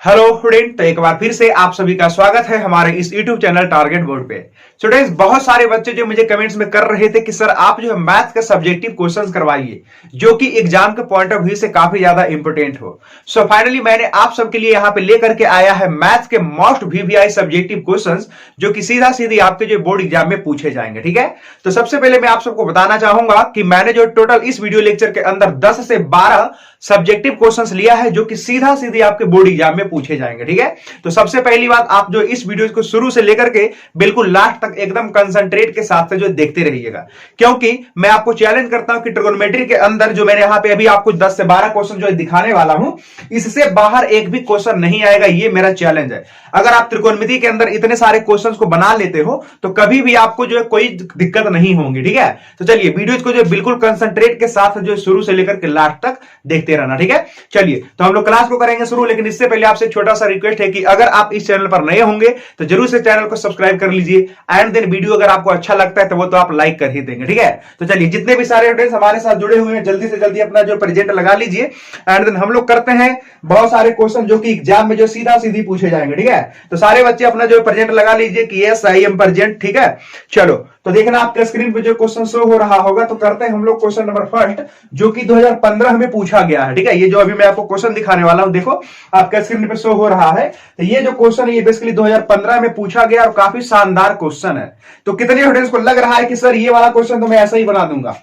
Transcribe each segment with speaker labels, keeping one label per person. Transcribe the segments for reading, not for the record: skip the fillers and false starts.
Speaker 1: Hello student, तो एक बार फिर से आप सभी का स्वागत है हमारे इस यूट्यूब चैनल टारगेट बोर्ड पे। स्टूडेंट्स, बहुत सारे बच्चे जो मुझे कमेंट्स में कर रहे थे कि सर आप जो है मैथ का सब्जेक्टिव क्वेश्चंस करवाइए जो कि एग्जाम के पॉइंट ऑफ व्यू से काफी ज्यादा इंपोर्टेंट हो। सो फाइनली मैंने आप सबके लिए यहाँ पे लेकर के आया है मैथ के मोस्ट वीवीआई सब्जेक्टिव क्वेश्चंस जो कि सीधा सीधी आपके जो बोर्ड एग्जाम में पूछे जाएंगे। ठीक है, तो सबसे पहले मैं आप सबको बताना चाहूंगा कि मैंने जो टोटल इस वीडियो लेक्चर के अंदर 10 से 12 सब्जेक्टिव क्वेश्चंस लिया है जो कि सीधा सीधी आपके बोर्ड एग्जाम में पूछे जाएंगे। ठीक है, तो सबसे पहली बात, आप जो इस वीडियो को शुरू से लेकर के बिल्कुल लास्ट तक एकदम कंसंट्रेट के साथ से जो देखते रहिएगा, क्योंकि मैं आपको चैलेंज करता हूं कि ट्रिगोनोमेट्री के अंदर जो मैंने यहां पे अभी आपको 10 से 12 क्वेश्चन जो दिखाने वाला हूं, इससे बाहर एक भी क्वेश्चन नहीं आएगा। ये मेरा चैलेंज है। अगर आप त्रिकोणमिति के अंदर इतने सारे क्वेश्चंस को बना लेते हो तो कभी भी आपको जो है कोई दिक्कत नहीं होगी। ठीक है, तो चलिए वीडियो को जो बिल्कुल कंसंट्रेट के साथ जो शुरू से लेकर के लास्ट तक देखते रहना। ठीक है, चलिए तो हम लोग क्लास को करेंगे शुरू, लेकिन इससे पहले आपसे छोटा सा रिक्वेस्ट है कि अगर आप इस चैनल पर नए होंगे तो जरूर से चैनल को सब्सक्राइब कर लीजिए एंड देन वीडियो अगर आपको अच्छा लगता है तो वो तो आप लाइक कर ही देंगे। ठीक है, तो चलिए जितने भी सारे स्टूडेंट्स हमारे साथ जुड़े हुए हैं जल्दी से जल्दी अपना जो प्रेजेंट लगा लीजिए एंड देन हम लोग करते हैं बहुत सारे क्वेश्चन जो कि एग्जाम में जो सीधा सीधी पूछे जाएंगे। ठीक है, तो सारे बच्चे अपना जो प्रेजेंट लगा लीजिए कि यस आई एम प्रेजेंट। ठीक है, चलो तो देखना आपके स्क्रीन पे जो क्वेश्चन शो हो रहा होगा। तो करते हैं हम लोग क्वेश्चन नंबर फर्स्ट जो कि 2015 में पूछा गया है। ठीक है, ये जो अभी मैं आपको क्वेश्चन दिखाने वाला हूं, देखो आपके स्क्रीन पे शो हो रहा है। तो ये जो क्वेश्चन है ये बेसिकली 2015 में पूछा गया और काफी शानदार क्वेश्चन है। तो कितने स्टूडेंट्स को लग रहा है कि सर ये वाला क्वेश्चन तो मैं ऐसा ही बना दूंगा?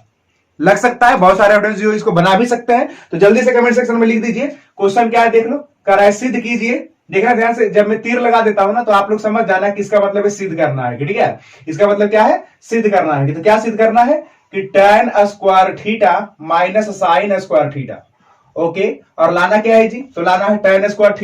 Speaker 1: लग सकता है, बहुत सारे स्टूडेंट्स जो इसको बना भी सकते हैं। तो जल्दी से कमेंट सेक्शन में लिख दीजिए क्वेश्चन क्या है, देख लो। कर है सिद्ध कीजिए। देखना ध्यान से, जब मैं तीर लगा देता हूं ना तो आप लोग समझ जाना कि इसका मतलब है सिद्ध करना है। ठीक है, इसका मतलब क्या है? सिद्ध करना है। तो क्या सिद्ध करना है कि tan square theta minus sign square theta. Okay, और लाना क्या है जी? तो लाना है tan square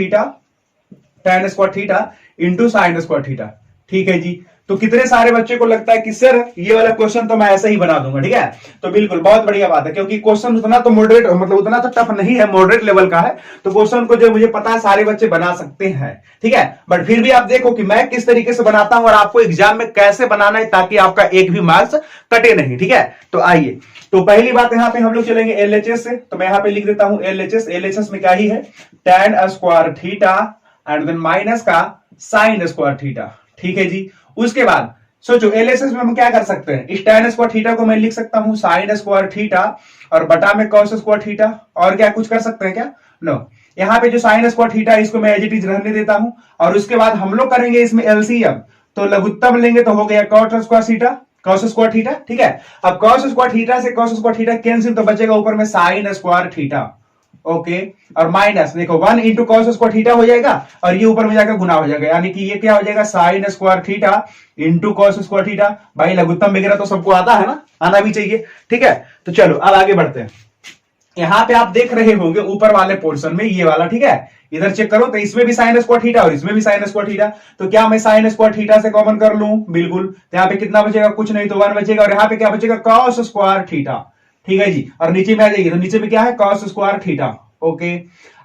Speaker 1: theta into sine square theta. ठीक है जी, तो कितने सारे बच्चे को लगता है कि सर ये वाला क्वेश्चन तो मैं ऐसे ही बना दूंगा? ठीक है, तो बिल्कुल बहुत बढ़िया बात है, क्योंकि क्वेश्चन उतना तो मॉडरेट मतलब उतना तो टफ नहीं है, मॉडरेट लेवल का है। तो क्वेश्चन को जो मुझे पता है सारे बच्चे बना सकते हैं। ठीक है, बट फिर भी आप देखो कि मैं किस तरीके से बनाता हूं और आपको एग्जाम में कैसे बनाना है ताकि आपका एक भी मार्क्स कटे नहीं। ठीक है, तो आइए, तो पहली बात यहाँ पे हम लोग चलेंगे एलएचएस से। तो मैं यहाँ पे लिख देता हूं एलएचएस में क्या ही है? tan square theta and then minus का साइन स्क्वायर थीटा। ठीक है जी, उसके बाद सोचो एलएचएस में हम क्या कर सकते हैं? इस tan स्क्वायर थीटा को मैं लिख सकता हूं साइन स्क्वायर थीटा और बटा में cos स्क्वायर थीटा। और क्या कुछ कर सकते हैं क्या? नो, यहाँ पे जो साइन स्क्वायर थीटा इसको मैं एज इट इज रहने देता हूं। और उसके बाद हम लोग करेंगे इसमें एलसीएम, तो लघुत्तम लेंगे तो हो गया cos square theta, cos square theta. ठीक है, अब cos स्क्वायर थीटा से cos स्क्वायर थीटा कैंसिल, तो बचेगा ऊपर में साइन स्क्वायर थीटा। ओके, और माइनस देखो 1 इंटू कॉस स्क्वायर थीटा हो जाएगा और ये ऊपर में जाकर गुना हो जाएगा, यानी कि ये क्या हो जाएगा? Sign square theta into cos square theta. भाई लघुत्तम वगैरह तो सबको आता है ना, आना भी चाहिए। ठीक है, तो चलो अब आगे बढ़ते हैं। यहां पे आप देख रहे होंगे ऊपर वाले पोर्शन में ये वाला, ठीक है, इधर चेक करो तो इसमें भी साइन स्क्वायर थीटा और इसमें भी साइन स्क्वायर थीटा। तो क्या मैं साइन स्क्वायर थीटा से कॉमन कर लूं? बिल्कुल। तो यहाँ पे कितना बचेगा? कुछ नहीं, तो 1 बचेगा। और यहाँ पे क्या बचेगा? Cos square theta. ठीक है जी, और नीचे में आ जाइए तो नीचे में क्या है? cos square theta. ओके,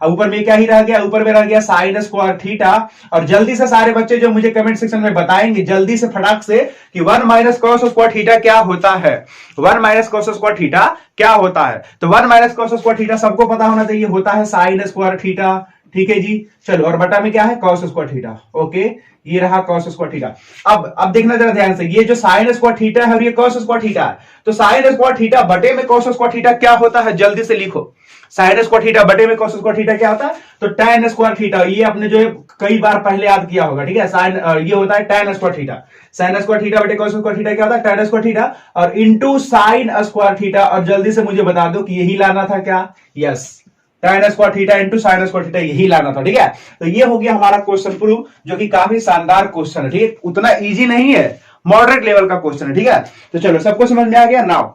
Speaker 1: अब ऊपर में क्या ही रह गया? ऊपर में रह गया साइन स्क्वायर थीटा। और जल्दी से सारे बच्चे जो मुझे कमेंट सेक्शन में बताएंगे जल्दी से फटाक से कि 1 माइनस cos स्क्वायर थीटा क्या होता है? 1 माइनस cos स्क्वायर थीटा क्या होता है? तो 1 माइनस cos स्क्वायर थीटा सबको पता होना चाहिए, होता है साइन स्क्वायर थीटा। ठीक है जी, चलो, और बटा में क्या है? cos square theta. ओके, ये रहा cos स्क्वायर थीटा। अब देखना जरा ध्यान से, ये जो साइन स्क्वायर थीटा है और ये cos स्क्वायर थीटा है, तो साइन स्क्वायर थीटा बटे में cos स्क्वायर थीटा क्या होता है? जल्दी से लिखो, साइन स्क्वायर थीटा बटे में cos स्क्वायर थीटा क्या होता है? तो tan स्क्वायर थीटा। ये आपने जो है कई बार पहले याद किया होगा। ठीक है, साइन ये होता है tan square theta. Sine square theta बटे cos स्क्वायर थीटा क्या होता है? tan स्क्वायर थीटा और इंटू साइन स्क्वायर थीटा। और जल्दी से मुझे बता दो कि यही लाना था क्या? Yes, tan square theta into sine square theta यही लाना था। ठीक है, तो ये हो गया हमारा क्वेश्चन प्रूफ, जो कि काफी शानदार क्वेश्चन है। ठीक है, उतना इजी नहीं है, मॉडरेट लेवल का क्वेश्चन है। ठीक है, तो चलो सबको समझ में आ गया। नाउ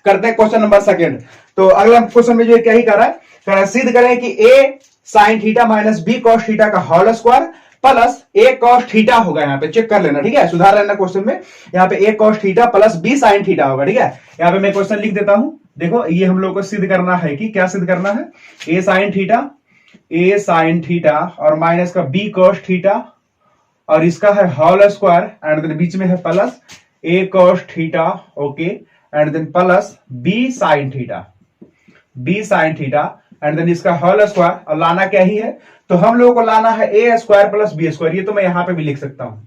Speaker 1: करते हैं क्वेश्चन नंबर सेकंड। तो अगला क्वेश्चन में जो क्या ही कर रहा है? सिद्ध करें कि a sine theta minus b cos theta का whole square plus a cos theta होगा। यहाँ पे चेक कर लेना, ठीक है, सुधार लेना क्वेश्चन में। यहाँ पे a cos theta plus b sine theta होगा। ठीक है, यहाँ पे मैं क्वेश्चन लिख देता हूं। देखो, ये हम लोग को सिद्ध करना है कि क्या सिद्ध करना है? a साइन थीटा और माइनस का b cos थीटा और इसका है होल स्क्वायर एंड देन बीच में है plus a cos theta. Okay, and then plus b sine theta. And then इसका होल स्क्वायर, और लाना क्या ही है, तो हम लोगों को लाना है ए स्क्वायर प्लस बी स्क्वायर। ये तो मैं यहां पे भी लिख सकता हूं,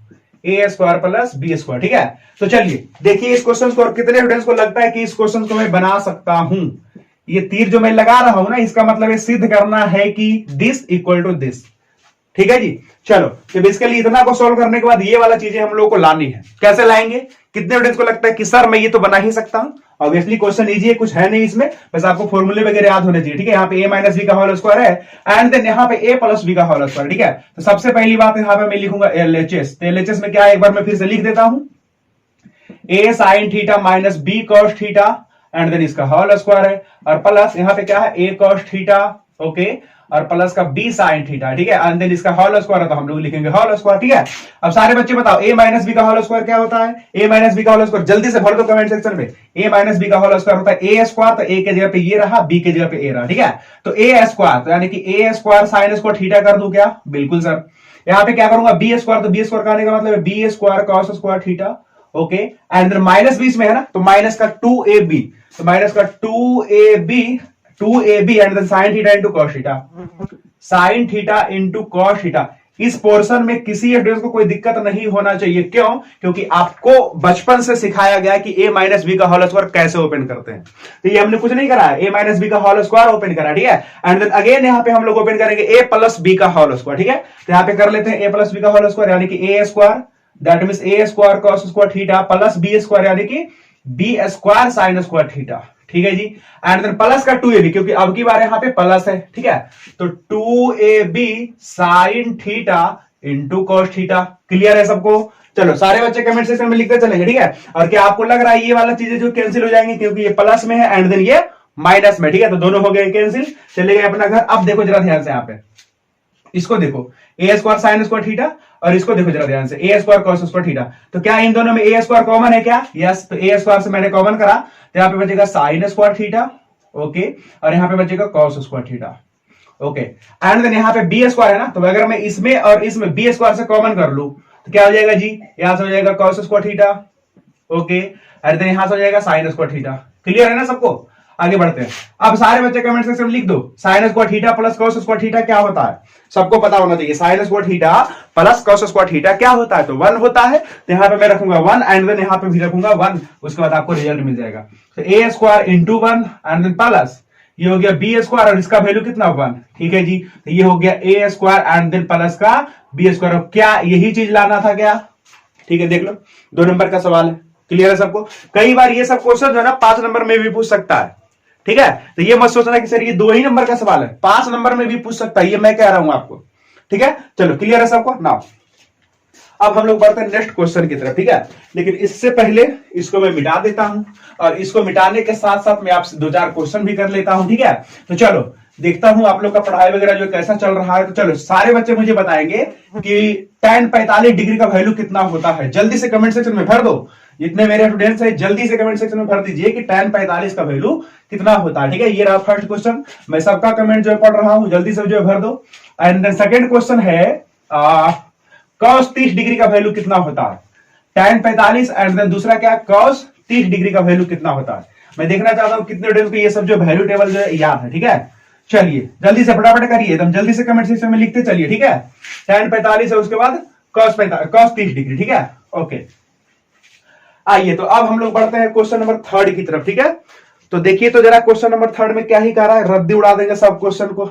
Speaker 1: ए स्क्वायर प्लस बी स्क्वायर। ठीक है, तो चलिए देखिए इस क्वेश्चन को, और कितने स्टूडेंट्स को लगता है कि इस क्वेश्चन को मैं बना सकता हूं। ये तीर जो मैं लगा रहा हूं ना, इसका मतलब ये सिद्ध करना है कि दिस इक्वल टू दिस। ठीक है जी, चलो तो बेसिकली इतना को सोल्व करने के बाद ये वाला चीजें हम लोगों को लानी है। कैसे लाएंगे, कितने स्टूडेंट्स को लगता है कि सर मैं ये तो बना ही सकता हूं। ऑब्वियसली क्वेश्चन इजी है, कुछ है नहीं इसमें, बस आपको फॉर्मूले वगैरह याद होने चाहिए। ठीक है, यहाँ पे a माइनस बी का होल स्क्वायर है एंड देन यहाँ पे a प्लस बी का होल स्क्वायर। ठीक है, तो सबसे पहली बात यहाँ पे मैं लिखूंगा LHS। तो LHS में क्या है, एक बार मैं फिर से लिख देता हूं, a sine theta minus b cos theta and then इसका होल स्क्वायर है, और प्लस यहाँ पे क्या है a कॉस थीटा, ओके, और प्लस का b साइन थीटा। ठीक है, एंड देन इसका होल स्क्वायर है, तो हम लोग लिखेंगे होल स्क्वायर। ठीक है, अब सारे बच्चे बताओ a माइनस बी का होल स्क्वायर क्या होता है। a माइनस बी का होल स्क्वायर जल्दी से भर दो कमेंट सेक्शन में। a माइनस बी का होल स्क्वायर होता है a स्क्वायर, तो a के जगह पे ये रहा, b के जगह पे a रहा। ठीक है, तो a स्क्वायर, तो यानी कि a square sine square theta कर दूं क्या, बिल्कुल सर। यहाँ पे क्या करूंगा, b स्क्वायर, तो b स्क्वायर का आने का मतलब है b square cos square theta, okay, and then minus बीच में है ना, तो माइनस का 2ab, तो माइनस का 2ab and then sine theta into cos theta, sine theta into cos theta. इस पोर्शन में किसी स्टूडेंट को कोई दिक्कत नहीं होना चाहिए। क्यों, क्योंकि आपको बचपन से सिखाया गया कि a माइनस बी का होल स्क्वायर कैसे ओपन करते हैं। तो ये हमने कुछ नहीं करा है, a माइनस बी का होल स्क्वायर ओपन करा। ठीक है, एंड देन अगेन यहाँ पे हम लोग ओपन करेंगे a प्लस बी का होल स्क्वायर। ठीक है, तो यहाँ पे कर लेते हैं a प्लस बी का होल स्क्वायर, यानी कि a square that means a square cos square theta plus b square यानी कि b square sin square theta. ठीक है जी, एंड देन प्लस का 2ab, क्योंकि अब की बार यहां पे प्लस है। ठीक है, तो 2ab sin theta into cos theta. Clear है सबको, चलो सारे बच्चे कमेंट सेक्शन में लिखते चलेंगे। ठीक है, और क्या आपको लग रहा है ये वाला चीजें जो कैंसिल हो जाएंगी, क्योंकि ये प्लस में है एंड देन ये माइनस में। ठीक है, तो दोनों हो गए कैंसिल, चले गए अपना घर। अब देखो जरा ध्यान से, यहाँ पे इसको देखो, a square sine square theta, और इसको देखो जरा ध्यान से, a square cos square theta. तो क्या इन दोनों में a स्क्वायर कॉमन है क्या, यस, तो a स्क्वायर से मैंने कॉमन करा, तो यहाँ पे बचेगा साइन स्क्वायर थीटा, ओके, और यहाँ पे बचेगा cos square theta, okay, and then यहाँ पे b स्क्वायर है ना, तो अगर मैं इसमें और इसमें b स्क्वायर से कॉमन कर लू तो क्या हो जाएगा जी, यहां से हो जाएगा cos square theta, okay, and then यहां से हो जाएगा साइन स्क्वायर थीटा। क्लियर है ना सबको, आगे बढ़ते हैं। अब सारे बच्चे कमेंट सेक्शन में लिख दो, sign square theta plus cos square theta क्या होता है, सबको पता होना चाहिए। Sign square theta plus cos square theta क्या होता है, तो 1 होता है। तो यहाँ पे मैं रखूंगा 1 एंड देन यहाँ पे भी रखूंगा 1, उसके बाद आपको रिजल्ट मिल जाएगा। तो a square into 1 and then plus ये हो गया b स्क्वायर, और इसका वैल्यू कितना 1। ठीक है जी, तो ये हो गया a square and then plus का b स्क्वायर। क्या यही चीज लाना था क्या, ठीक है, देख लो 2 नंबर का सवाल है। क्लियर है सबको, कई बार ये सब क्वेश्चन जो है ना 5 नंबर में भी पूछ सकता है। ठीक है, तो ये मत सोचना कि सर ये 2 ही नंबर का सवाल है, 5 नंबर में भी पूछ सकता है, ये मैं कह रहा हूं आपको। ठीक है, चलो क्लियर है सबको ना। अब हम लोग बढ़ते हैं नेक्स्ट क्वेश्चन की तरफ। ठीक है, लेकिन इससे पहले इसको मैं मिटा देता हूं, और इसको मिटाने के साथ साथ मैं आपसे 2-4 क्वेश्चन भी कर लेता हूं। ठीक है, तो चलो देखता हूं आप लोग का पढ़ाई वगैरह जो कैसा चल रहा है। तो चलो सारे बच्चे मुझे बताएंगे कि tan 45 डिग्री का वैल्यू कितना होता है। जल्दी से कमेंट सेक्शन में भर दो, जितने मेरे स्टूडेंट्स हैं जल्दी से कमेंट सेक्शन में भर दीजिए कि tan 45 का वैल्यू कितना होता है। ठीक है, ये रहा फर्स्ट क्वेश्चन, मैं सबका कमेंट जो है पढ़ रहा हूं, जल्दी से जो है भर दो। एंड देन सेकंड क्वेश्चन है cos 30 डिग्री का वैल्यू कितना होता है, tan 45 एंड देन दूसरा क्या cos 30 डिग्री का वैल्यू कितना होता है। मैं देखना चाहता हूं कितने स्टूडेंट्स को ये सब जो वैल्यू टेबल जो है याद है। ठीक है, चलिए जल्दी से फटाफट करिए, एकदम जल्दी से कमेंट सेक्शन में लिखते चलिए। ठीक है, tan 45 है, उसके बाद cos 30 डिग्री। ठीक है, ओके, आइए तो अब हम लोग बढ़ते हैं क्वेश्चन नंबर 3 की तरफ। ठीक है, तो देखिए तो जरा क्वेश्चन नंबर 3 में क्या ही कह रहा है, रद्दी उड़ा देंगे सब क्वेश्चन को।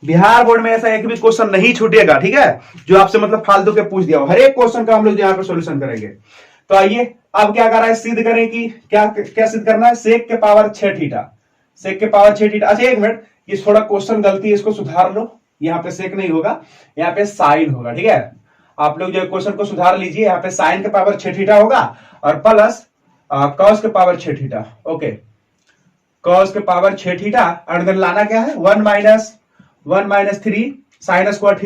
Speaker 1: बिहार बोर्ड में ऐसा एक भी क्वेश्चन नहीं छूटेगा, ठीक है, जो आपसे मतलब फालतू के पूछ दिया हो, हर एक क्वेश्चन का हम लोग यहाँ पे सोल्यूशन करेंगे। तो आइए अब क्या कर रहा है, सिद्ध करें कि क्या सिद्ध करना है, सेक के पावर 6 थीटा, सेक के पावर 6 थीटा। अच्छा एक मिनट, ये थोड़ा क्वेश्चन गलती है, इसको सुधार लो, यहाँ पे सेक नहीं होगा, यहाँ पे साइन होगा। ठीक है, आप लोग जो क्वेश्चन को सुधार लीजिए, यहाँ पे साइन के पावर 6 थीटा होगा और प्लस कॉस के पावर 6 थीटा। ओके, कॉस के पावर 6 थीटा, और देन लाना क्या है 1 minus 3 sine square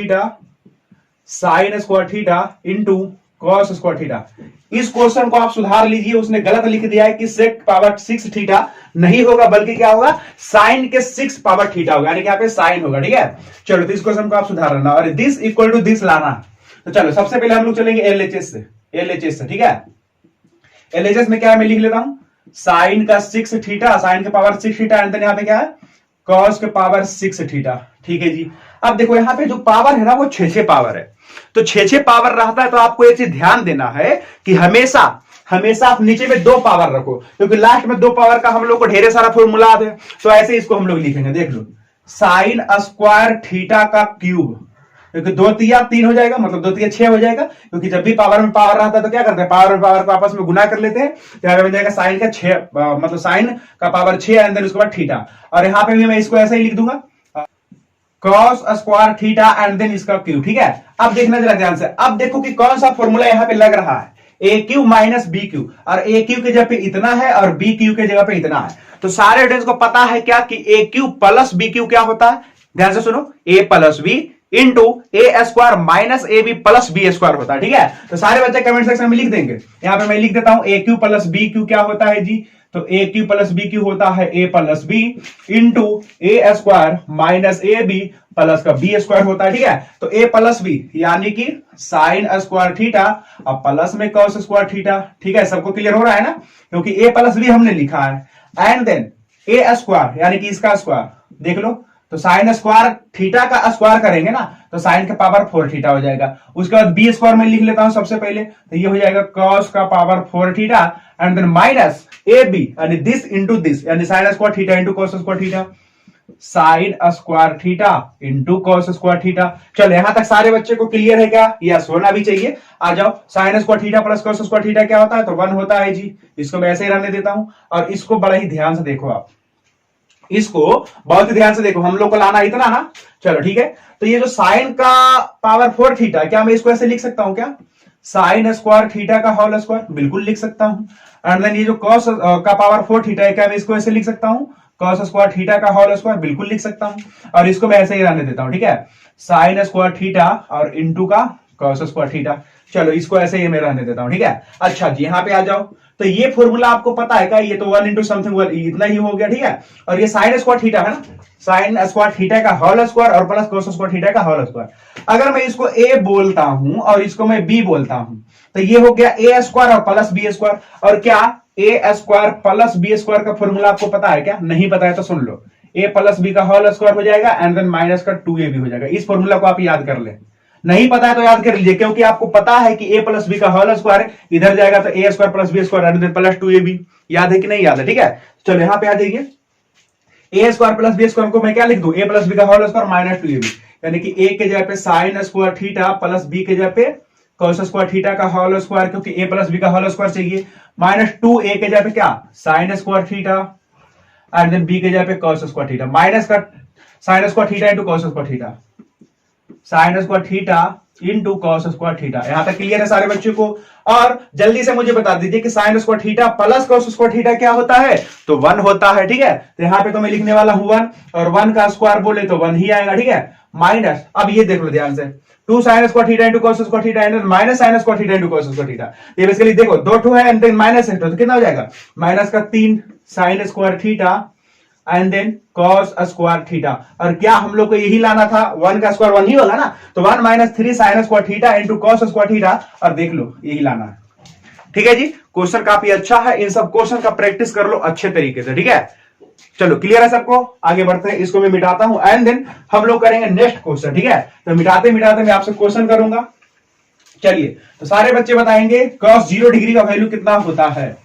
Speaker 1: theta into cos square theta. इस क्वेश्चन को आप सुधार लीजिए, उसने गलत लिख दिया है कि सेक पावर 6 थीटा नहीं होगा, बल्कि क्या होगा, साइन के 6 पावर थीटा होगा, यानी कि यहाँ पे साइन होगा। ठीक है, चलो तो इस क्वेश्चन को आप सुधार लेना, और दिस इक्वल टू दिस लाना। तो चलो सबसे पहले हम लोग चलेंगे एलएचएस से। ठीक है, एलएचएस में क्या मैं लिख लेता हूं, साइन का 6 थीटा, साइन के पावर 6 थीटा, एंड यहाँ पे क्या है कॉस के पावर 6 थीटा। ठीक है जी। अब देखो यहाँ पे जो पावर है ना वो 6 पावर है, तो 6 पावर रहता है तो आपको एक चीज ध्यान देना है कि हमेशा हमेशा आप नीचे में 2 पावर रखो, क्योंकि लास्ट में 2 पावर का हम लोग को ढेरे सारा फॉर्मूला है। तो ऐसे इसको हम लोग लिखेंगे, देख लो, साइन स्क्वायर थीटा का क्यूब, क्योंकि 2 तिया 3 हो जाएगा, मतलब 2 तिया 6 हो जाएगा, क्योंकि जब भी पावर में पावर रहता है तो क्या करते हैं, पावर में पावर को आपस में गुना कर लेते हैं, तो यहाँ पे बन जाएगा साइन का 6, मतलब साइन का पावर 6 एंड देन उसके बाद थीटा। और यहाँ पे भी मैं इसको ऐसे ही लिख दूंगा, cos square theta and then इसका क्यूब। ठीक है। अब देखना जरा ध्यान से, अब देखो कि कौन सा फॉर्मूला यहाँ पे लग रहा है, ए क्यू माइनस बी क्यू, और ए क्यू के जगह पे इतना है और बी क्यू के जगह पे इतना है। तो सारे स्टूडेंट्स को पता है क्या कि a cube plus b cube क्या होता है, ध्यान से सुनो, a plus b into a square minus a b plus b square होता है। ठीक है। तो सारे बच्चे कमेंट सेक्शन में लिख देंगे, यहां पे मैं लिख देता हूं, a cube plus b cube क्या होता है जी, तो a cube plus b cube होता है a plus b into a square minus a b plus का बी स्क्वायर होता है। ठीक है। तो ए प्लस बी यानी कि साइन स्क्वायर थीटा और प्लस में कॉस स्क्वायर थीटा। ठीक है। सबको क्लियर हो रहा है ना, क्योंकि ए प्लस बी हमने लिखा है, एंड देन ए स्क्वायर यानी कि इसका स्क्वायर, देख लो, तो साइन स्क्वायर थीटा का स्क्वायर करेंगे ना तो साइन का पावर 4 थीटा हो जाएगा। उसके बाद बी स्क्वायर में लिख लेता हूं सबसे पहले, तो ये हो जाएगा कॉस का power 4 theta and then minus a b यानी दिस इंटू दिस, यानी sine square theta into cos square theta, sine square theta into cos square theta. चलो यहां तक सारे बच्चे को क्लियर है क्या, यस होना भी चाहिए। आ जाओ, sign square theta plus cos square theta क्या होता है, तो 1 होता है जी। इसको मैं ऐसे ही रहने देता हूं, और इसको बड़ा ही ध्यान से देखो, आप इसको बहुत ही ध्यान से देखो, हम लोग को लाना इतना ना। चलो ठीक है। तो ये जो साइन का पावर 4 थीटा, क्या मैं इसको ऐसे लिख सकता हूं क्या, साइन स्क्वायर थीटा का होल स्क्वायर, बिल्कुल लिख सकता हूं। एंड देन ये जो कॉस का पावर 4 थीटा है, क्या मैं इसको ऐसे लिख सकता हूं, कॉस स्क्वायर थीटा का होल स्क्वायर, बिल्कुल लिख सकता हूं। और इसको मैं ऐसे ही रहने देता हूं। ठीक है। साइन स्क्वायर थीटा और इंटू का कॉस स्क्वायर थीटा, चलो इसको ऐसे ही मैं रहने देता हूं। ठीक है। अच्छा जी, यहां पे आ जाओ, तो ये फॉर्मूला आपको पता है क्या, ये तो 1 इंटू समथिंग इतना ही हो गया। ठीक है। और ये साइन स्क्वायर थीटा है ना, साइन स्क्वायर थीटा का होल स्क्वायर और प्लस कोस स्क्वायर थीटा का होल स्क्वायर। अगर मैं इसको ए बोलता हूं और इसको मैं बी बोलता हूं, तो ये हो गया ए स्क्वायर और प्लस बी स्क्वायर। और क्या a square plus b square का फॉर्मूला आपको पता है क्या, नहीं पता है तो सुन लो, ए प्लस बी का होल स्क्वायर हो जाएगा एंड देन माइनस का 2ab हो जाएगा। इस फॉर्मूला को आप याद कर ले, नहीं पता है तो याद कर लीजिए, क्योंकि आपको पता है कि ए प्लस बी का होल स्क्वायर इधर जाएगा तो a square plus b square and then plus 2ab। याद है कि नहीं याद है। ठीक है। चलो यहां पे आ जाइए, a square plus b square को मैं क्या लिख दूं, ए प्लस बी का होल स्क्वायर माइनस 2ab, यानी कि ए के जगह पे sine square theta plus b के जगह पे कॉस स्क्वायर थीटा का होल स्क्वायर, क्योंकि ए प्लस बी का होल स्क्वायर चाहिए, माइनस 2a के जगह पे क्या sine square theta and then b के जगह पे कॉस स्क्वायर थीटा, माइनस का sine square theta into cos square theta, sine square theta into cos square theta. यहां तक क्लियर है सारे बच्चों को। और जल्दी से मुझे बता दीजिए कि sign square theta plus cos square theta क्या होता है, तो 1 होता है। ठीक है। तो यहां पे तो मैं लिखने वाला हूं 1, और 1 का स्क्वायर बोले तो 1 ही आएगा। ठीक है। माइनस, अब ये देख लो ध्यान से, 2 sign square theta into cos square theta and minus sign square theta into cos square theta. ये बेसिकली देखो 2 है एंड देन माइनस है, तो कितना हो जाएगा, माइनस का 3 sine square theta and then cos square theta. और क्या हम लोग को यही लाना था, 1 का स्क्वायर 1 ही होगा ना, तो 1 minus 3 sine square theta into cos square theta, और देख लो यही लाना है। ठीक है जी। क्वेश्चन काफी अच्छा है, इन सब क्वेश्चन का प्रैक्टिस कर लो अच्छे तरीके से। ठीक है। चलो क्लियर है सबको, आगे बढ़ते हैं। इसको मैं मिटाता हूं एंड देन हम लोग करेंगे नेक्स्ट क्वेश्चन। ठीक है। तो मिटाते मिटाते मैं आपसे क्वेश्चन करूंगा। चलिए, तो सारे बच्चे बताएंगे cos 0 डिग्री का वैल्यू कितना होता है,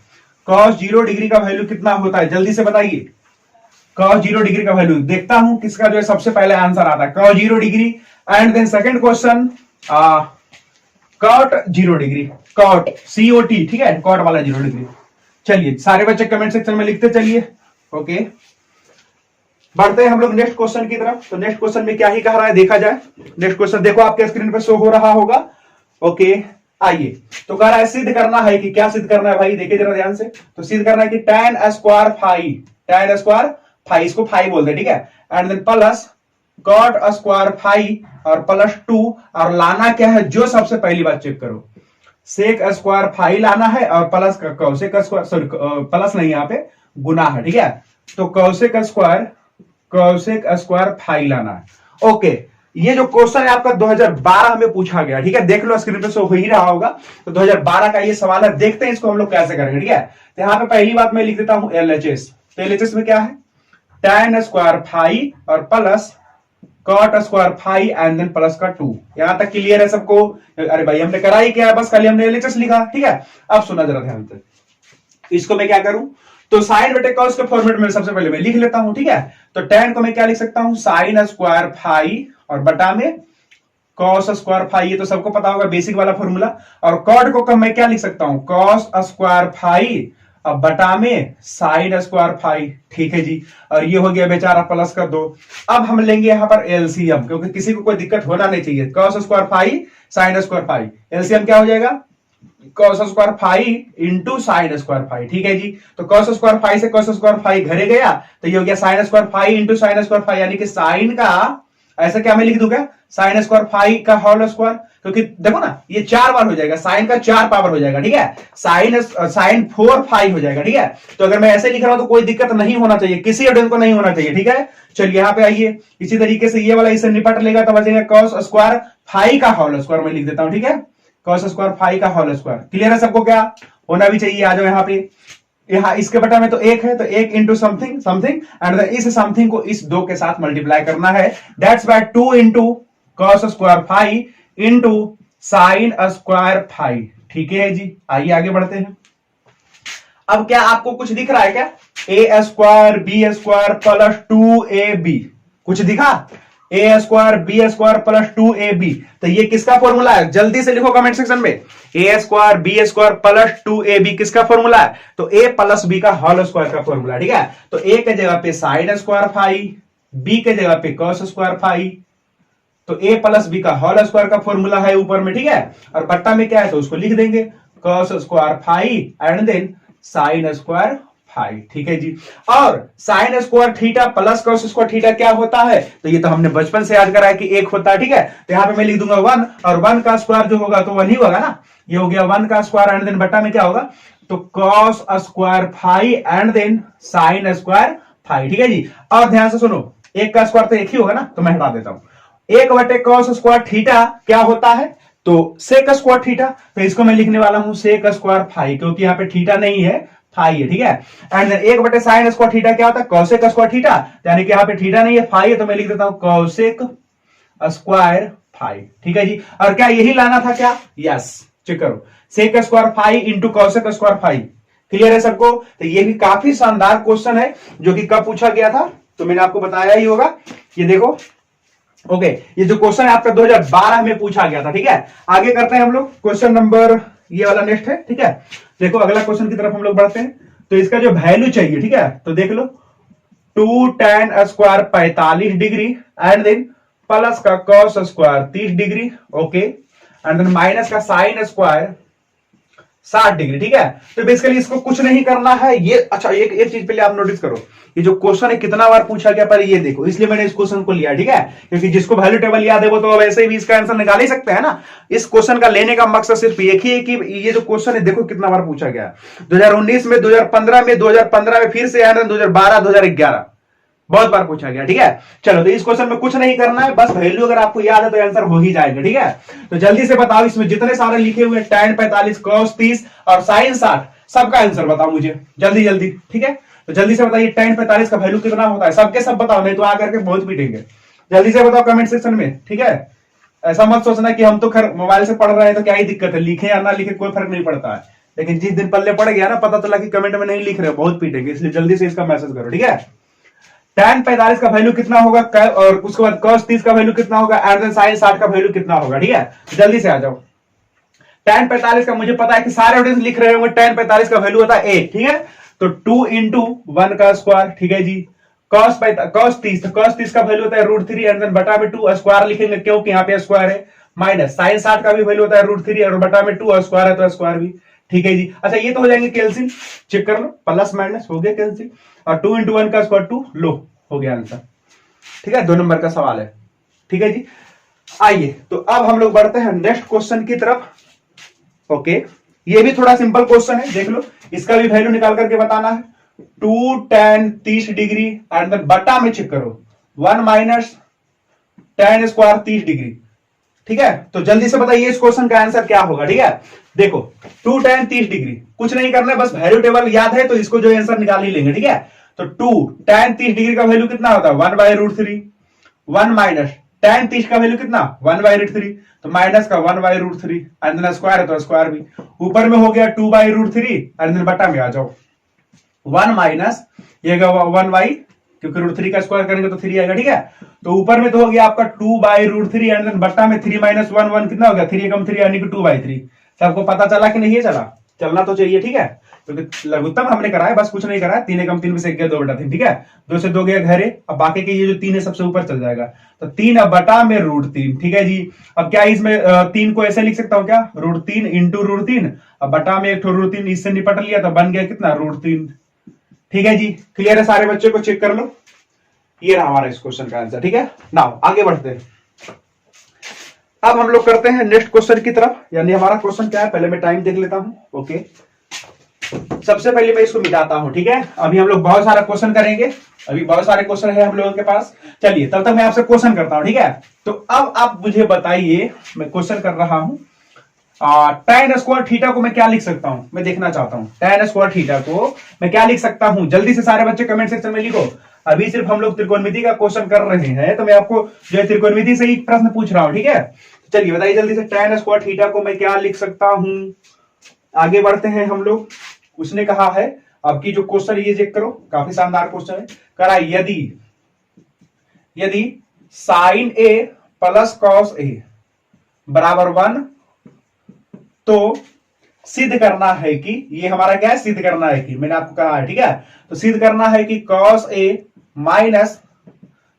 Speaker 1: cos 0 डिग्री का वैल्यू कितना होता है, जल्दी से बताइए। cos 0 डिग्री का वैल्यू देखता हूं किसका जो है सबसे पहले आंसर आता है, cos 0 degree and then second question cot 0 degree, cot COT। ठीक है, cot वाला 0 डिग्री। चलिए सारे बच्चे कमेंट सेक्शन में लिखते चलिए। ओके, बढ़ते हैं हम लोग नेक्स्ट क्वेश्चन की तरफ। तो नेक्स्ट क्वेश्चन में क्या ही कह रहा है देखा जाए। नेक्स्ट क्वेश्चन देखो आपके स्क्रीन पे शो हो रहा होगा। ओके, आइए। तो कह रहा है सिद्ध करना है, कि क्या सिद्ध करना है भाई, देखिए जरा ध्यान से। तो सिद्ध करना है कि tan square phi, tan square phi, इसको फाई बोलते हैं। ठीक है। And then plus cot square phi और प्लस 2, और लाना क्या है, जो सबसे पहली बात चेक करो, सेक स्क्वायर फाई लाना है और प्लस का कौशिक स्क्वायर, सॉरी प्लस नहीं, यहाँ पे गुना है। ठीक है। तो कौशिक स्क्वायर फाई लाना है। ओके, ये जो क्वेश्चन है आपका 2012 में पूछा गया। ठीक है, देख लो स्क्रीन पे शो हो ही रहा होगा। तो 2012 का ये सवाल है, देखते हैं इसको हम लोग कैसे करेंगे। ठीक है। तो यहाँ पे पहली बात मैं लिख देता हूं LHS। तो LHS में क्या है, tan स्क्वायर फाई और plus cot square phi and then plus का 2। यहां तक क्लियर है सबको? अरे भाई हमने करा ही क्या है, बस खाली हमने एलएचएस लिखा, ठीक है। अब सुना जरा ध्यान से, इसको मैं क्या करूं, तो साइन बटे कॉस के फॉर्मेट में सबसे पहले मैं लिख लेता हूं, ठीक है। तो tan को मैं क्या लिख सकता हूं, साइन स्क्वायर फाई और बटा में कॉस स्क्वायर फाई, ये तो सबको पता होगा बेसिक वाला फॉर्मूला। और कॉट को मैं क्या लिख सकता हूं, कॉस स्क्वायर फाई अब बटा में साइन स्क्वायर फाई, ठीक है जी। और ये हो गया बेचारा प्लस का 2। अब हम लेंगे यहां पर एलसीएम, क्योंकि किसी को कोई दिक्कत होना नहीं चाहिए। Cos square phi sine square phi, LCM क्या हो जाएगा, cos square phi into sine square phi, ठीक है जी। तो कॉस स्क्वायर फाई से कॉस स्क्वायर फाई घरे गया, तो ये हो गया sine square phi into sine square phi, यानी कि साइन का ऐसा क्या मैं लिख दूंगा, साइन स्क्वायर फाई का होल स्क्वायर, क्योंकि देखो ना ये 4 बार हो जाएगा, साइन का 4 पावर हो जाएगा, ठीक है। साइन 4 फाई हो जाएगा, ठीक है। तो अगर मैं ऐसे लिख रहा हूं तो कोई दिक्कत नहीं होना चाहिए, किसी स्टूडेंट को नहीं होना चाहिए, ठीक है। चलिए यहाँ पे आइए, इसी तरीके से ये वाला इससे निपट लेगा तो बचेगा कॉस स्क्वायर फाई का होल स्क्वायर, मैं लिख देता हूं, ठीक है। कॉस स्क्वायर फाई का होल स्क्वायर, क्लियर है सबको? क्या होना भी चाहिए, आ जाओ यहाँ पे। यहाँ इसके बटा में तो 1 है, तो 1 इंटू समथिंग समथिंग एंड इस समथिंग को इस 2 के साथ मल्टीप्लाई करना है। That's why 2 into cos square phi into sine square phi, ठीक है जी। आइए आगे बढ़ते हैं। अब क्या आपको कुछ दिख रहा है क्या, a square b square plus 2ab, कुछ दिखा, a square b square plus 2ab, तो ये किसका फॉर्मूला है, जल्दी से लिखो कमेंट सेक्शन में। A square b square plus 2ab किसका फॉर्मूला है, तो a प्लस b का होल स्क्वायर का फॉर्मूला, ठीक है। तो a के जगह पे साइन स्क्वायर फाई, b के जगह पे कॉस स्क्वायर फाई, तो a प्लस b का होल स्क्वायर का फॉर्मूला है ऊपर में, ठीक है। और बट्टा में क्या है तो उसको लिख देंगे cos square phi and then sine square phi, ठीक है जी। और sine square theta plus cos square theta क्या होता है, तो ये तो हमने बचपन से याद करा है कि 1 होता है, ठीक है। तो यहां पे मैं लिख दूंगा 1, और 1 का स्क्वायर जो होगा तो 1 ही होगा ना, ये हो गया 1 का स्क्वायर एंड देन बट्टा में क्या होगा, तो cos square phi and then sine square phi, ठीक है जी। और ध्यान से सुनो, 1 का स्क्वायर तो 1 ही होगा ना, तो मैं हटा देता हूं। 1 बटे कॉस स्क्वायर थीटा क्या होता है, तो सेक स्क्वायर थीटा, तो इसको मैं लिखने वाला हूं सेक स्क्वायर फाई, क्योंकि यहाँ पे थीटा नहीं है, फाई है, ठीक है। एंड देन 1 बटे साइन स्क्वायर थीटा क्या होता है, कॉसेक स्क्वायर थीटा, यानी कि यहाँ पे थीटा नहीं है, फाई है, तो मैं लिख देता हूं कॉसेक स्क्वायर फाई, ठीक है जी। और क्या यही लाना था क्या, यस, चेक करो, sec square phi into cosec square phi, clear है सबको? तो ये भी काफी शानदार क्वेश्चन है, जो कि कब पूछा गया था, तो मैंने आपको बताया ही होगा। ये देखो, ओके, ये जो क्वेश्चन है आपका 2012 में पूछा गया था, ठीक है। आगे करते हैं हम लोग, क्वेश्चन नंबर ये वाला नेक्स्ट है, ठीक है। देखो अगला क्वेश्चन की तरफ हम लोग बढ़ते हैं। तो इसका जो वैल्यू चाहिए, ठीक है, तो देख लो 2 tan square 45 degree and then plus का cos square 30 degree, okay, and then minus का साइन स्क्वायर 60 डिग्री, ठीक है। तो बेसिकली इसको कुछ नहीं करना है, ये अच्छा एक चीज पहले आप नोटिस करो, ये जो क्वेश्चन है कितना बार पूछा गया, पर ये देखो, इसलिए मैंने इस क्वेश्चन को लिया, ठीक है, क्योंकि जिसको वैल्यू टेबल याद है वो तो वैसे भी इसका आंसर निकाल ही सकते हैं ना। इस क्वेश्चन का लेने का मकसद सिर्फ एक ही है कि ये जो क्वेश्चन है देखो कितना बार पूछा गया, 2019 में, 2015 में फिर से आया, 2012, 2011 बहुत बार पूछा गया, ठीक है। चलो, तो इस क्वेश्चन में कुछ नहीं करना है, बस वैल्यू अगर आपको याद है तो आंसर हो ही जाएगा, ठीक है। तो जल्दी से बताओ, इसमें जितने सारे लिखे हुए tan 45 cos 30 और sin 60, सबका आंसर बताओ मुझे जल्दी जल्दी, ठीक है। तो जल्दी से बताइए tan 45 का वैल्यू कितना होता है, सबके सब बताओ, नहीं तो आकर के बहुत पीटेंगे। जल्दी से बताओ कमेंट सेक्शन में, ठीक है। ऐसा मत सोचना कि हम तो खैर मोबाइल से पढ़ रहे हैं तो क्या ही दिक्कत है, लिखे या ना लिखे कोई फर्क नहीं पड़ता है, लेकिन जिस दिन पल्ले पड़ गया ना, पता चला कि कमेंट में नहीं लिख रहे, बहुत पीटेंगे, इसलिए जल्दी से इसका मैसेज करो, ठीक है। tan 45 का वैल्यू कितना होगा, और उसके बाद cos 30 का वैल्यू कितना होगा, एंड देन sin 60 का वैल्यू कितना होगा, ठीक है। जल्दी से आ जाओ। tan 45 का मुझे पता है कि सारे ऑडियंस लिख रहे होंगे, tan 45 का वैल्यू होता है 1, ठीक है। तो 2 इंटू 1 का स्क्वायर, ठीक है जी। cos 30, तो cos 30 का वैल्यू होता है √3 एंड देन बटा में 2 स्क्वायर लिखेंगे क्योंकि यहाँ पे स्क्वायर है, माइनस sin 60 का भी वैल्यू होता है √3 और बटा में 2 स्क्वायर है तो स्क्वायर भी, ठीक है जी। अच्छा, ये तो हो जाएंगे कैंसिल, चेक कर लो, प्लस माइनस हो गया कैंसिल, और 2 इंटू 1 का स्क्वायर 2, लो हो गया आंसर, ठीक है। 2 नंबर का सवाल है, ठीक है जी। आइए, तो अब हम लोग बढ़ते हैं नेक्स्ट क्वेश्चन की तरफ, ओके। ये भी थोड़ा सिंपल क्वेश्चन है, देख लो, इसका भी वैल्यू निकाल करके बताना है। 2 tan 30 डिग्री एंड देन बटा में चेक करो 1 माइनस tan स्क्वायर 30 डिग्री, ठीक है। तो जल्दी से बताइए इस क्वेश्चन का आंसर क्या होगा, ठीक है। देखो 2 tan 30 डिग्री, कुछ नहीं करना है, बस वैल्यू टेबल याद है तो इसको जो आंसर निकाल ही लेंगे, ठीक है। तो 2 tan 30 डिग्री का वैल्यू कितना होता है 1/√3। 1 माइनस tan 30 का वैल्यू कितना 1/√3, तो माइनस का 1/√3 एंड देन स्क्वायर है तो स्क्वायर भी। ऊपर में हो गया 2/√3 एंड देन बटा में आ जाओ 1 माइनस ये 1 क्योंकि √3 का स्क्वायर करेंगे तो 3 आएगा, ठीक है। तो ऊपर में तो हो गया आपका 2/√3 एंड देन बट्टा में 3 - 1 1 कितना हो गया 3 एकम 3 यानी कि 2/3। सबको पता चला कि नहीं? चला, चलना तो चाहिए, ठीक है। क्योंकि लघुत्तम हमने करा है, बस कुछ नहीं करा है। 3 एकम 3 में से 1 गया 2/3, ठीक है। 2 से 2 गया घरे, अब बाकी के ये जो 3 है सबसे ऊपर चल जाएगा, तो 3 अब बटा में √3, ठीक है जी। अब क्या इसमें 3 को ऐसे लिख सकता हूं क्या √3 इंटू √3, अब बटा में एक ठो √3 इससे निपट लिया तो बन गया कितना √3, ठीक है जी। क्लियर है? सारे बच्चे को चेक कर लो, ये रहा हमारा इस क्वेश्चन का आंसर, ठीक है। नाउ आगे बढ़ते हैं। अब हम लोग करते हैं नेक्स्ट क्वेश्चन की तरफ, यानी हमारा क्वेश्चन क्या है, पहले मैं टाइम देख लेता हूं। ओके, सबसे पहले मैं इसको मिटाता हूं, ठीक है। अभी हम लोग बहुत सारा क्वेश्चन करेंगे, अभी बहुत सारे क्वेश्चन है हम लोगों के पास। चलिए तब तक मैं आपसे क्वेश्चन करता हूं, ठीक है। तो अब आप मुझे बताइए, मैं क्वेश्चन कर रहा हूं, tan स्क्वायर थीटा को मैं क्या लिख सकता हूं, मैं देखना चाहता हूं। tan स्क्वायर थीटा को मैं क्या लिख सकता हूं, जल्दी से सारे बच्चे कमेंट सेक्शन में लिखो। अभी सिर्फ हम लोग त्रिकोणमिति का क्वेश्चन कर रहे हैं, तो मैं आपको जो है त्रिकोणमिति से ही प्रश्न पूछ रहा हूं, ठीक है। चलिए बताइए जल्दी से, tan स्क्वायर थीटा को मैं क्या लिख सकता हूं। आगे बढ़ते हैं हम लोग। उसने कहा है, आपकी जो क्वेश्चन ये चेक करो, काफी शानदार क्वेश्चन है। करा यदि sign A plus cos A बराबर 1, तो सिद्ध करना है कि, ये हमारा क्या है, सिद्ध करना है कि, मैंने आपको कहा है, ठीक है। तो सिद्ध करना है कि cos a माइनस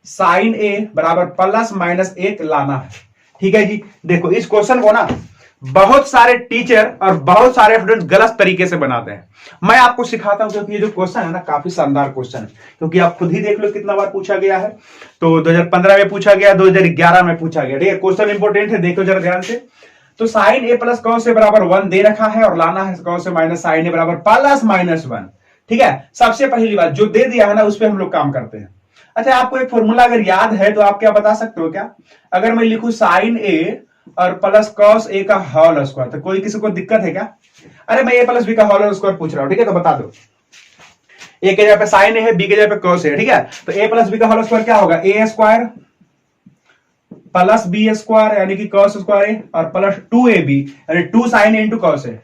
Speaker 1: साइन ए बराबर प्लस माइनस 1 लाना है, ठीक है जी। देखो इस क्वेश्चन को ना बहुत सारे टीचर और बहुत सारे स्टूडेंट गलत तरीके से बनाते हैं, मैं आपको सिखाता हूं, क्योंकि ये जो क्वेश्चन है ना काफी शानदार क्वेश्चन है। क्योंकि आप खुद ही देख लो कितना बार पूछा गया है, तो 2015 में पूछा गया, 2011 में पूछा गया, ठीक है। क्वेश्चन इंपोर्टेंट है, देखो जरा ध्यान से। तो sign A plus cos A बराबर 1 दे रखा है और लाना है कॉस ए माइनस साइन ए बराबर प्लस माइनस 1, ठीक है। सबसे पहली बात जो दे दिया है ना उस पर हम लोग काम करते हैं। अच्छा, आपको एक फॉर्मूला अगर याद है तो आप क्या बता सकते हो क्या, अगर मैं लिखूं साइन ए और प्लस कॉस ए का होल स्क्वायर, तो कोई किसी को दिक्कत है क्या? अरे मैं ए प्लस बी का होल स्क्वायर पूछ रहा हूं, ठीक है। तो बता दो, ए के जगह पे साइन ए है, बी के जगह पे कॉस ए है, ठीक है। तो ए प्लस बी का होल स्क्वायर क्या होगा, ए स्क्वायर प्लस बी स्क्वायर यानी कि कॉस स्क्वायर ए और प्लस 2ab यानी 2 sign A into cos A,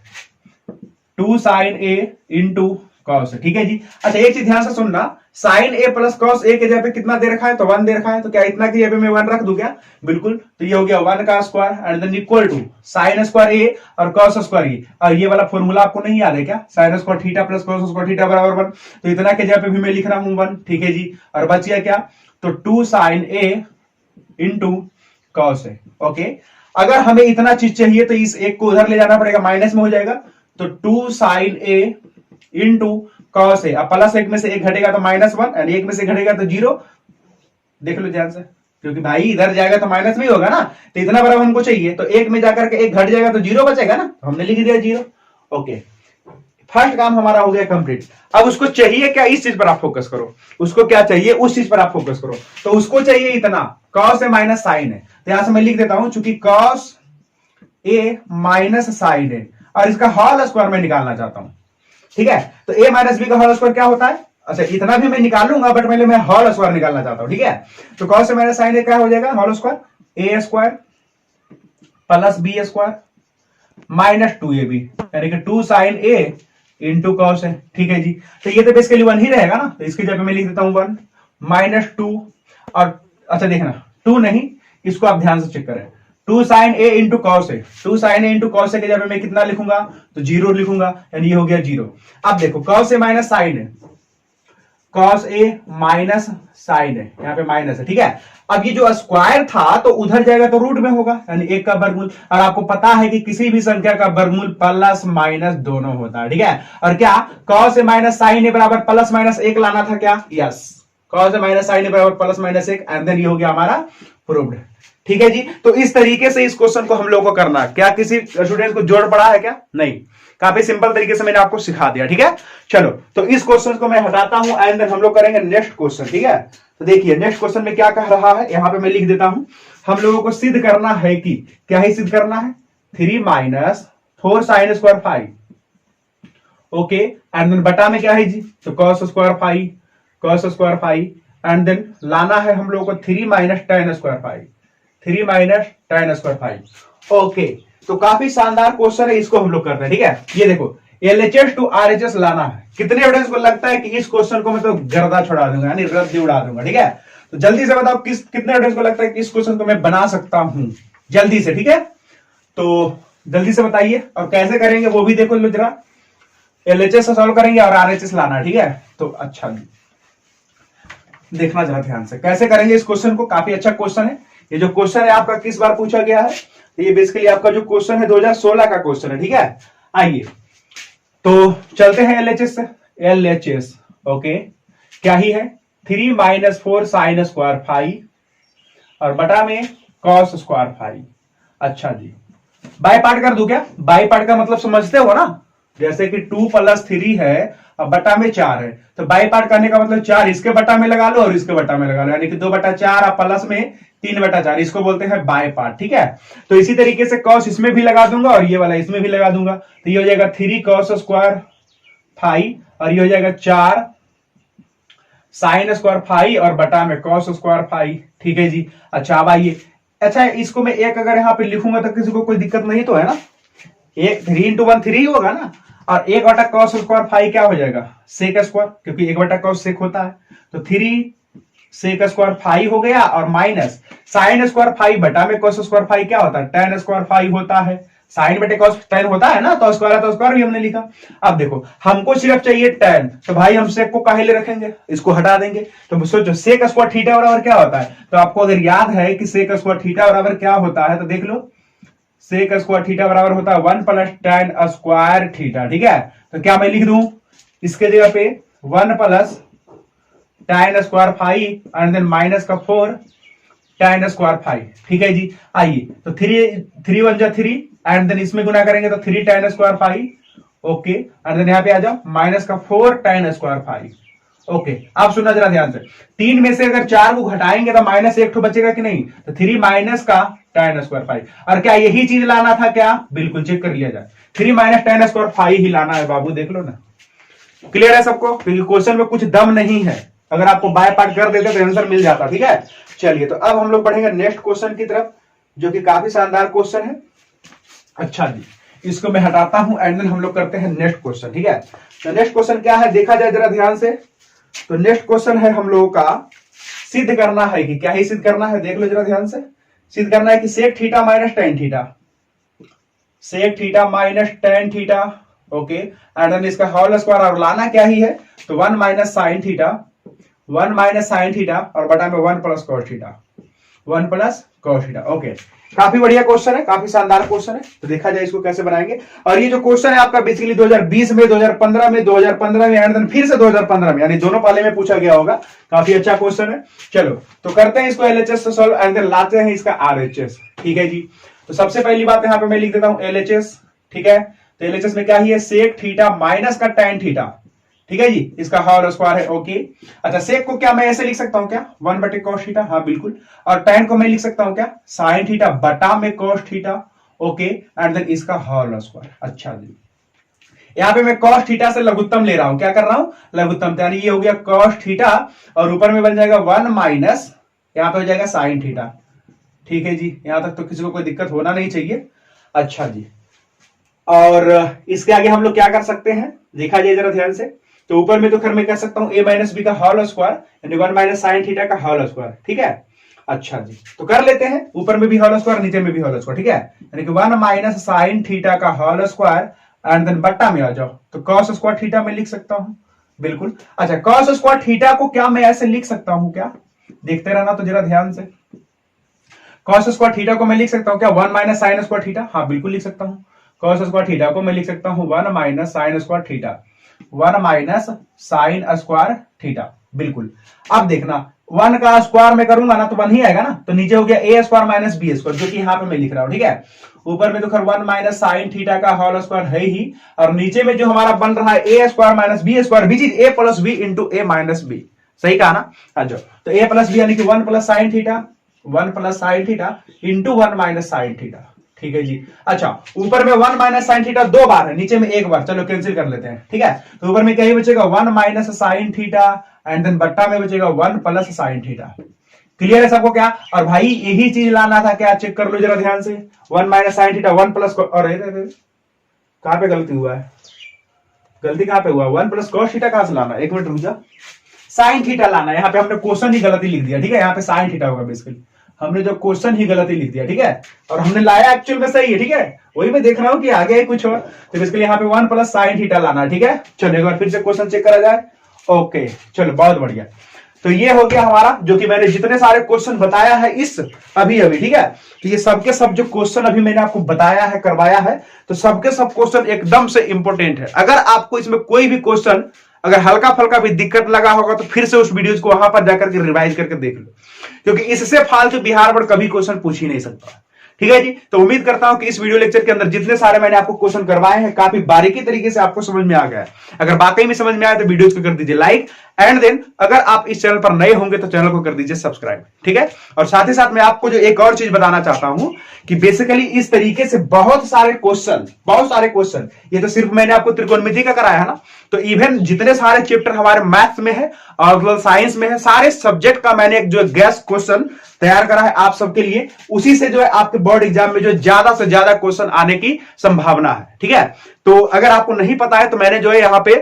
Speaker 1: 2 sign A into cos A, ठीक है जी। अच्छा एक चीज ध्यान से सुनना, sign A plus cos A के जगह पे कितना दे रखा है, तो 1 दे रखा है, तो क्या इतना की जगह पे मैं 1 रख दूं क्या? बिल्कुल। तो ये हो गया 1 का square and then equal to sine square a और कॉस स्क्वायर ए। और ये वाला फॉर्मूला आपको नहीं याद है क्या, sine square theta plus cos square theta बराबर 1, तो इतना के जगह पे भी मैं लिख रहा हूं 1, ठीक है जी। और बच गया क्या, तो 2 साइन ए इंटू कॉस है, ओके। अगर हमें इतना चीज चाहिए तो इस एक को उधर ले जाना पड़ेगा, माइनस में हो जाएगा, तो 2 साइन ए इंटू कॉस है। अब प्लस 1 में से 1 घटेगा तो -1 यानी 1 में से घटेगा तो 0, देख लो ध्यान से, क्योंकि भाई इधर जाएगा तो माइनस में ही होगा ना, तो इतना बराबर हमको चाहिए, तो 1 में जाकर के 1 घट जाएगा तो 0 बचेगा ना, तो हमने लिख दिया 0, ओके। फर्स्ट काम हमारा हो गया कंप्लीट। अब उसको चाहिए क्या, इस चीज पर आप फोकस करो, उसको क्या चाहिए उस चीज पर आप फोकस करो। तो उसको चाहिए इतना, कॉस ए माइनस साइन है, तो यहां से मैं लिख देता हूं, चूंकि कॉस ए माइनस साइन है और इसका होल स्क्वायर मैं निकालना चाहता हूं, ठीक है। तो ए माइनस बी का होल स्क्वायर क्या होता है, अच्छा इतना भी मैं निकालूंगा बट पहले मैं होल स्क्वायर निकालना चाहता हूं, ठीक है। तो cos a minus sine a क्या हो जाएगा, whole square a square plus b square minus 2ab यानी कि 2 साइन ए इंटू कॉस है, ठीक है जी। तो ये तो बेसिकली 1 ही रहेगा ना, तो इसकी जगह मैं लिख देता हूं 1 माइनस 2 और अच्छा देखना 2 नहीं, इसको आप ध्यान से चेक करें, 2 साइन ए इंटू कॉस है, 2 साइन ए इंटू कॉस है के जगह मैं कितना लिखूंगा, तो 0 लिखूंगा, यानी ये हो गया 0। अब देखो कॉस ए माइनस साइन है, कॉस ए माइनस साइन है, यहां पे माइनस है, ठीक है। अब ये जो स्क्वायर था तो उधर जाएगा तो रूट में होगा, यानी 1 का वर्गमूल, और आपको पता है कि किसी भी संख्या का वर्गमूल प्लस माइनस दोनों होता है, ठीक है। और क्या कॉस ए माइनस साइन ए बराबर प्लस माइनस 1 लाना था क्या, yes, cos a minus sine ए बराबर प्लस माइनस 1 एंड देन ये हो गया हमारा प्रूव्ड, ठीक है जी। तो इस तरीके से इस क्वेश्चन को हम लोगों को करना है। क्या किसी स्टूडेंट को जोड़ पड़ा है क्या, नहीं, काफी सिंपल तरीके से मैंने आपको सिखा दिया, ठीक है। चलो तो इस क्वेश्चन को मैं हटाता हूं एंड देन हम लोग करेंगे नेक्स्ट क्वेश्चन, ठीक है। तो देखिए नेक्स्ट क्वेश्चन में क्या कह रहा है, यहां पे मैं लिख देता हूं, हम लोगों को सिद्ध करना है कि, क्या ही सिद्ध करना है, 3 minus 4 sine square 5, okay, and then बटा में क्या है जी, तो cos square 5 cos square five, and then लाना है हम लोग को 3 minus ten square five, 3 minus ten square five. Okay, तो काफी शानदार क्वेश्चन है, इसको हम लोग करते हैं। ठीक है, ये देखो LHS टू RHS लाना है। कितने स्टूडेंट्स को लगता है कि इस क्वेश्चन को मैं तो गर्दा छुड़ा दूंगा, यानी रद्द उड़ा दूंगा? ठीक है, तो जल्दी से बताओ कितने स्टूडेंट्स को लगता है कि इस क्वेश्चन को मैं बना सकता हूं जल्दी से? ठीक है, तो जल्दी से बताइए, और कैसे करेंगे वो भी देखो लो जरा। LHS से सॉल्व करेंगे और RHS लाना है। ठीक है, तो अच्छा जी देखना जरा ध्यान से कैसे करेंगे इस क्वेश्चन को। काफी अच्छा क्वेश्चन है ये। जो क्वेश्चन है आपका किस बार पूछा गया है, तो ये बेसिकली आपका जो क्वेश्चन है 2016 का क्वेश्चन है। ठीक है, आइए तो चलते हैं LHS से। LHS ओके, क्या ही है? 3 माइनस 4 साइन स्क्वायर फाइव और बटा में कॉस स्क्वायर फाइव। अच्छा जी, बाय पार्ट कर दूं क्या? बाय पार्ट का मतलब समझते हो ना, जैसे कि 2 प्लस 3 है और बटा में 4 है, तो बाई पार्ट करने का मतलब 4 इसके बटा में लगा लो और इसके बटा में लगा लो, यानी कि 2/4 और प्लस में 3/4, इसको बोलते हैं बाय पार्ट। ठीक है, तो इसी तरीके से कॉस इसमें भी लगा दूंगा और ये वाला इसमें भी लगा दूंगा, तो ये हो जाएगा 3 कॉस स्क्वायर फाइव और ये हो जाएगा 4 साइन स्क्वायर फाइव और बटा में कॉस स्क्वायर फाइव। ठीक है जी, अच्छा अब आइए, अच्छा इसको मैं एक अगर यहाँ पे लिखूंगा तो किसी को कोई दिक्कत नहीं तो है ना? एक 3 इंटू 1 3 होगा ना, और 1 कॉस स्क्वायर फाइव क्या हो जाएगा? सेक स्क्वायर, क्योंकि 1 कॉस सेक होता है, तो 3 सेक स्क्वायर फाइव हो गया और माइनस साइन स्क्वायर फाइव बटा में कॉस स्क्वायर फाइव क्या होता है? टेन स्क्वायर फाइव होता है। साइन बटे कॉस टेन होता है ना, तो स्क्वायर है तो स्क्वायर भी हमने लिखा। अब देखो हमको सिर्फ चाहिए टेन, तो भाई हम सेक को काहे ले रखेंगे, इसको हटा देंगे। तो सोचो सेक स्क्वायर थीटा बराबर क्या होता है, तो आपको अगर याद है कि सेक स्क्वायर थीटा बराबर क्या होता है तो देख लो, सेक स्क्वायर थीटा बराबर होता है 1 प्लस टेन स्क्वायर थीटा। ठीक है, तो क्या मैं लिख दूं इसके जगह पे 1 plus ten square five and then minus का 4 टेन स्क्वायर फाइव। ठीक है जी, आइए तो 3 1 जा 3 एंड देन इसमें गुना करेंगे तो 3 ten square five. Okay, and then यहाँ पे आ जाओ माइनस का 4 टेन स्क्वायर फाइव। ओके, आप सुनना जरा ध्यान से, 3 में से अगर 4 को घटाएंगे तो माइनस 1 बचेगा कि नहीं, तो 3 माइनस का टेन स्क्वायर फाइव। और क्या यही चीज लाना था क्या? बिल्कुल, चेक कर लिया जाए, 3 माइनस टेन स्क्वायर फाइव ही लाना है बाबू, देख लो ना। क्लियर है सबको? क्योंकि क्वेश्चन में कुछ दम नहीं है, अगर आपको बाय पार्ट कर देते तो आंसर मिल जाता। ठीक है, चलिए तो अब हम लोग बढ़ेंगे नेक्स्ट क्वेश्चन की तरफ, जो कि काफी शानदार क्वेश्चन है। अच्छा जी, इसको मैं हटाता हूं एंड देन हम लोग करते हैं नेक्स्ट क्वेश्चन। ठीक है, तो नेक्स्ट क्वेश्चन क्या है देखा जाए जरा ध्यान से। तो नेक्स्ट क्वेश्चन है हम लोगों का सिद्ध करना है कि क्या ही सिद्ध करना है, देख लो जरा ध्यान से। सिद्ध करना है कि sec theta minus ten theta, sec theta minus ten theta. Okay, and then इसका होल स्क्वायर, और लाना क्या ही है तो 1 minus sine theta, 1 minus sine theta और बटा में 1 plus cos theta, 1 plus cos theta. Okay, काफी बढ़िया क्वेश्चन है, काफी शानदार क्वेश्चन है। तो देखा जाए इसको कैसे बनाएंगे। और ये जो क्वेश्चन है आपका बेसिकली 2020 में, 2015 में, 2015 में एंड देन फिर से 2015 में, यानी दोनों पाले में पूछा गया होगा। काफी अच्छा क्वेश्चन है। चलो तो करते हैं इसको LHS से सॉल्व एंड देन लाते हैं इसका RHS। ठीक है जी, तो सबसे पहली बात यहाँ पे मैं लिख देता हूं LHS। ठीक है, तो LHS में क्या ही है, सेक थीटा माइनस का टेन थीटा। ठीक है जी, इसका होल स्क्वायर है। ओके, अच्छा सेक को क्या मैं ऐसे लिख सकता हूं क्या, 1 बटे कॉस थीटा, हाँ बिल्कुल। और टेन को मैं लिख सकता हूं क्या, साइन थीटा बटा में cos theta. Okay, and then इसका होल स्क्वायर। अच्छा जी, यहां पे मैं कॉस थीटा से लघुत्तम ले रहा हूं, क्या कर रहा हूं, लघुत्तम, यानी ये हो गया कॉस थीटा और ऊपर में बन जाएगा 1 माइनस, यहां पे हो जाएगा साइन थीटा। ठीक है जी, यहां तक तो किसी को कोई दिक्कत होना नहीं चाहिए। अच्छा जी, और इसके आगे हम लोग क्या कर सकते हैं देखा जाए जरा ध्यान से। तो ऊपर में तो खैर मैं कह सकता हूं a माइनस बी का होल स्क्वायर, यानी 1 माइनस साइन थीटा का होल स्क्वायर। ठीक है, अच्छा जी, तो कर लेते हैं, ऊपर में भी होल स्क्वायर नीचे में भी होल स्क्वायर। ठीक है, यानी कि 1 माइनस साइन थीटा का होल स्क्वायर एंड देन बट्टा में आ जाओ, तो कॉस स्क्वायर थीटा में लिख सकता हूं, बिल्कुल। अच्छा, कॉस स्क्वायर थीटा को क्या मैं ऐसे लिख सकता हूं क्या, देखते रहना तो जरा ध्यान से। कॉस स्क्वायर थीटा को मैं लिख सकता हूं क्या 1 माइनस साइन स्क्वायर थीटा, हाँ बिल्कुल लिख सकता हूं। कॉस स्क्वायर थीटा को मैं लिख सकता हूं 1 minus sign square theta, 1 minus sign square theta, बिल्कुल। अब देखना 1 का स्क्वायर में करूंगा ना तो 1 ही आएगा ना, तो नीचे हो गया a square minus b square, जो कि यहां पे मैं लिख रहा हूं। ठीक है, ऊपर में तो खैर 1 माइनस साइन थीटा का होल स्क्वायर है ही, और नीचे में जो हमारा बन रहा है a square minus b square, which is a plus b into a minus b, सही कहा ना। अच्छा, तो a प्लस बी यानी कि 1 plus sign theta, 1 plus sign theta into 1 minus sine theta. ठीक है जी। अच्छा, ऊपर में 1 माइनस साइन थीटा 2 बार है, नीचे में 1 बार, चलो कैंसिल कर लेते हैं, ठीक है। तो ऊपर में क्या ही बचेगा 1 minus sine theta and then बट्टा में बचेगा 1 प्लस साइन थीटा। क्लियर है सबको क्या? और भाई यही चीज लाना था क्या, चेक कर लो जरा ध्यान से। 1 माइनस साइन थीटा 1 प्लस, और कहां पे गलती हुआ है, गलती कहां पे हुआ, 1 प्लस कॉस थीटा कहां से लाना, एक मिनट रुक जा, साइन थीटा लाना है। यहाँ पे हमने क्वेश्चन ही गलती लिख दिया, ठीक है। यहाँ पे साइन थीटा होगा बेसिकली, हमने जो क्वेश्चन ही गलती लिख दिया, ठीक है। और हमने लाया एक्चुअल में सही है, ठीक है। वही मैं देख रहा हूं कि आगे है कुछ और, तो बेसिकली यहाँ पे 1 प्लस साइन थीटा लाना, ठीक है। चलो एक बार फिर से क्वेश्चन चेक करा जाए। ओके चलो बहुत बढ़िया। तो ये हो गया हमारा, जो कि मैंने जितने सारे क्वेश्चन बताया है इस अभी ठीक है। तो ये सबके सब जो क्वेश्चन अभी मैंने आपको बताया है, करवाया है, तो सबके सब क्वेश्चन एकदम से इंपॉर्टेंट है। अगर आपको इसमें कोई भी क्वेश्चन अगर हल्का फल्का भी दिक्कत लगा होगा तो फिर से उस वीडियोज को वहां पर जाकर के रिवाइज करके देख लो, क्योंकि इससे फालतू बिहार बोर्ड कभी क्वेश्चन पूछ ही नहीं सकता, ठीक है जी। तो उम्मीद करता हूं कि इस वीडियो लेक्चर के अंदर जितने सारे मैंने आपको क्वेश्चन करवाए हैं काफी बारीकी तरीके से आपको समझ में आ गया है। अगर वाकई में समझ में आया तो वीडियोस को कर दीजिए लाइक, एंड देन अगर आप इस चैनल पर नए होंगे तो चैनल को कर दीजिए सब्सक्राइब, ठीक है। और साथ ही साथ मैं आपको जो एक और चीज बताना चाहता हूं कि बेसिकली इस तरीके से बहुत सारे क्वेश्चन, ये तो सिर्फ मैंने आपको त्रिकोणमिति का कराया है ना, तो इवन जितने सारे चैप्टर हमारे मैथ्स में है और साइंस में है, सारे सब्जेक्ट का मैंने एक जो गैस क्वेश्चन तैयार करा है आप सबके लिए। उसी से जो है आपके बोर्ड एग्जाम में जो ज्यादा से ज्यादा क्वेश्चन आने की संभावना है, ठीक है। तो अगर आपको नहीं पता है तो मैंने जो है यहाँ पे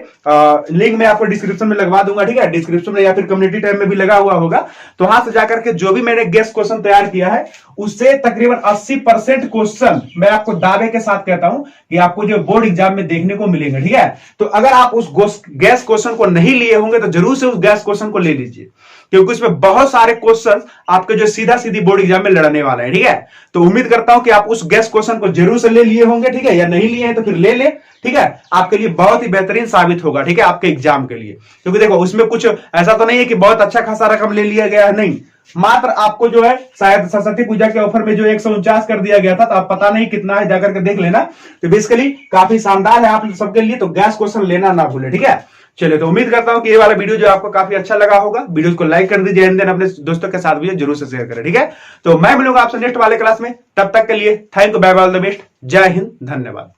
Speaker 1: लिंक में आपको डिस्क्रिप्शन में लगवा दूंगा, ठीक है। डिस्क्रिप्शन में या फिर कम्युनिटी टैब में भी लगा हुआ होगा, तो वहां से जाकर के जो भी मैंने गेस्ट क्वेश्चन तैयार किया है उससे तकरीबन 80% क्वेश्चन मैं आपको दावे के साथ कहता हूं कि आपको जो बोर्ड एग्जाम में देखने को मिलेंगे, ठीक है। तो अगर आप उस गैस क्वेश्चन को नहीं लिए होंगे तो जरूर से उस गैस क्वेश्चन को ले लीजिए, क्योंकि उसमें बहुत सारे क्वेश्चन आपके जो सीधा सीधी बोर्ड एग्जाम में लड़ने वाले हैं, ठीक है। तो उम्मीद करता हूं कि आप उस गैस क्वेश्चन को जरूर से ले लिए होंगे, ठीक है, या नहीं लिए हैं तो फिर ले ले, ठीक है। आपके लिए बहुत ही बेहतरीन साबित होगा, ठीक है, आपके एग्जाम के लिए। क्योंकि देखो उसमें कुछ ऐसा तो नहीं है कि बहुत अच्छा खासा रकम ले लिया गया है, नहीं, मात्र आपको जो है शायद सरस्वती पूजा के ऑफर में जो 149 कर दिया गया था, तो आप पता नहीं कितना है, जाकर के देख लेना। तो बेसिकली काफी शानदार है आप सबके लिए, तो गैस क्वेश्चन लेना ना भूले, ठीक है। चलिए, तो उम्मीद करता हूं कि ये वाला वीडियो जो आपको काफी अच्छा लगा होगा। वीडियो को लाइक कर दीजिए, एंड देन अपने दोस्तों के साथ भी जरूर से शेयर करें, ठीक है। तो मैं मिलूंगा आपसे नेक्स्ट वाले क्लास में, तब तक के लिए thank you, bye bye, all the best, जय हिंद, धन्यवाद।